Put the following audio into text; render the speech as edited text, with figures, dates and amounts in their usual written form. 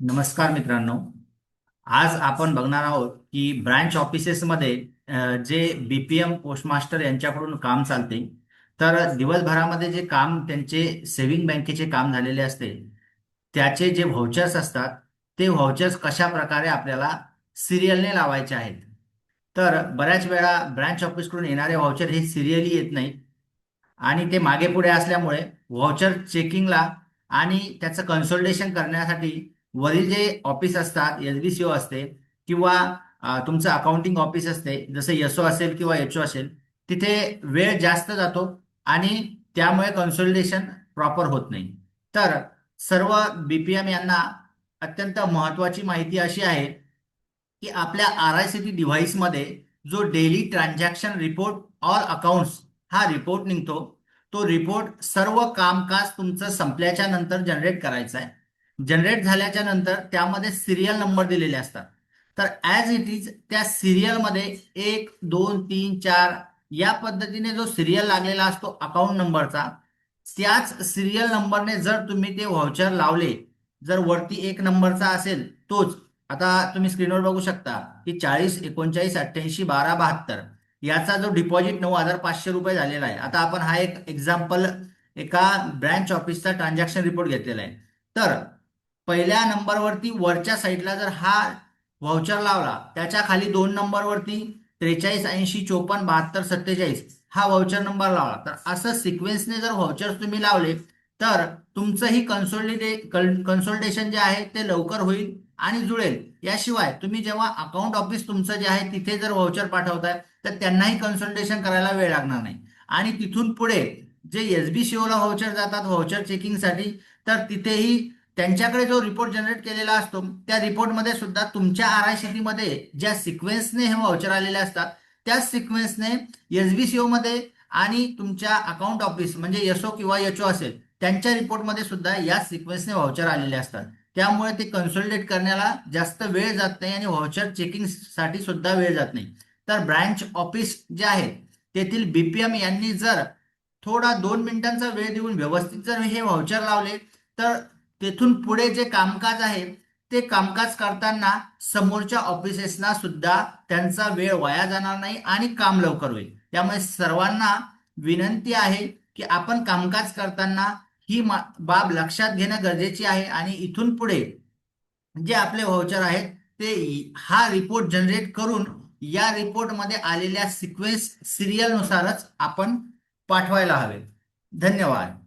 नमस्कार मित्रांनो. आज आपण बघणार आहोत की ब्रांच ऑफिसेसमध्ये जे बीपीएम पोस्टमास्टर यांच्याकडून काम चालते. तर दिवसभरामध्ये जे काम त्यांचे सेव्हिंग बँकेचे काम झालेले असते, त्याचे जे व्हाउचर्स असतात, ते व्हाउचर्स कशा प्रकारे आपल्याला सिरियलने लावायचे आहेत. तर बऱ्याच वेळा ब्रांच ऑफिसकडून येणारे व्हाउचर हे सिरियली येत नाहीत आणि ते मागे पुढे असल्यामुळे व्हाउचर चेकिंगला आणि त्याचं कन्सल्टेशन करण्यासाठी वरील जे ऑफिस असतात, एसबीसीओ असते किंवा तुमचं अकाउंटिंग ऑफिस असते, जसं एसओ असेल किंवा एचओ असेल, तिथे वेळ जास्त जातो आणि त्यामुळे कन्सल्टेशन प्रॉपर होत नाही. तर सर्व बीपीएम यांना अत्यंत महत्त्वाची माहिती अशी आहे की आपल्या आर आय सी टी डिव्हाइसमध्ये जो daily transaction report all accounts हा रिपोर्ट निघतो, तो रिपोर्ट सर्व कामकाज तुमचं संपल्याच्या नंतर जनरेट करायचा आहे. जनरेट झाल्याच्या नंतर त्यामध्ये सिरियल नंबर दिलेले असतात. तर ॲज इट इज त्या सिरियलमध्ये 1 2 3 4 या पद्धतीने जो सिरियल लागलेला असतो अकाउंट नंबरचा, त्याच सिरियल नंबरने जर तुम्ही ते व्हाउचर लावले, जर वरती 1 नंबरचा असेल तोच, आता तुम्ही स्क्रीनवर बघू शकता की 40 89 88 12 72 याचा जो डिपॉझिट 9,500 रुपये झालेला आहे. आता आपण हा एक एक्झाम्पल एका ब्रँच ऑफिसचा ट्रान्झॅक्शन रिपोर्ट घेतलेला आहे. तर पहिल्या नंबरवरती वरच्या साईडला जर हा व्हाउचर लावला, त्याच्या खाली 2 नंबरवरती 43 80 54 72 47 हा व्हाउचर नंबर लावला, तर असं सिक्वेन्सने जर व्हाउचर तुम्ही लावले तर तुमचंही कन्सोल्टेशन जे आहे ते लवकर होईल आणि जुळेल. याशिवाय तुम्ही जेव्हा अकाउंट ऑफिस तुमचं जे आहे तिथे जर व्हाउचर पाठवताय, तर त्यांनाही कन्सल्टेशन करायला वेळ लागणार नाही. आणि तिथून पुढे जे एसबीसीओ ला व्हाउचर जातात व्हाउचर चेकिंगसाठी, तर तिथेही त्यांच्याकडे जो रिपोर्ट जनरेट केलेला असतो, त्या रिपोर्टमध्ये सुद्धा तुमच्या आर आय सी टी मध्ये ज्या सिक्वेन्सने हे व्हाउचर आलेले असतात, त्याच सिक्वेन्सने एसबीसीओ मध्ये आणि तुमच्या अकाउंट ऑफिस म्हणजे एसओ किंवा एचओ असेल त्यांच्या रिपोर्टमध्ये सुद्धा या सिक्वेन्सने व्हाउचर आलेले असतात. त्यामुळे ते कन्सोलिडेट करण्याला जास्त वेळ जात नाही आणि व्हाउचर चेकिंग साठी सुद्धा वेळ जात नाही. तर ब्रांच ऑफिस जे आहे तेथील बीपीएम यांनी जर थोडा 2 मिनिटांचा वेळ देऊन व्यवस्थित जर हे व्हाउचर लावले, तर तेथून पुढे जे कामकाज आहे ते कामकाज करताना समोरच्या ऑफिसेसना सुद्धा त्यांचा वेळ वाया जाणार नाही आणि काम लवकर होईल. त्यामुळे सर्वांना विनंती आहे की आपण कामकाज करताना ही बाब लक्षात घेणं गरजेची आहे आणि इथून पुढे जे आपले व्हाउचर आहेत ते हा रिपोर्ट जनरेट करून या रिपोर्टमध्ये आलेल्या सिक्वेन्स सिरियल नुसारच आपण पाठवायला हवे. धन्यवाद.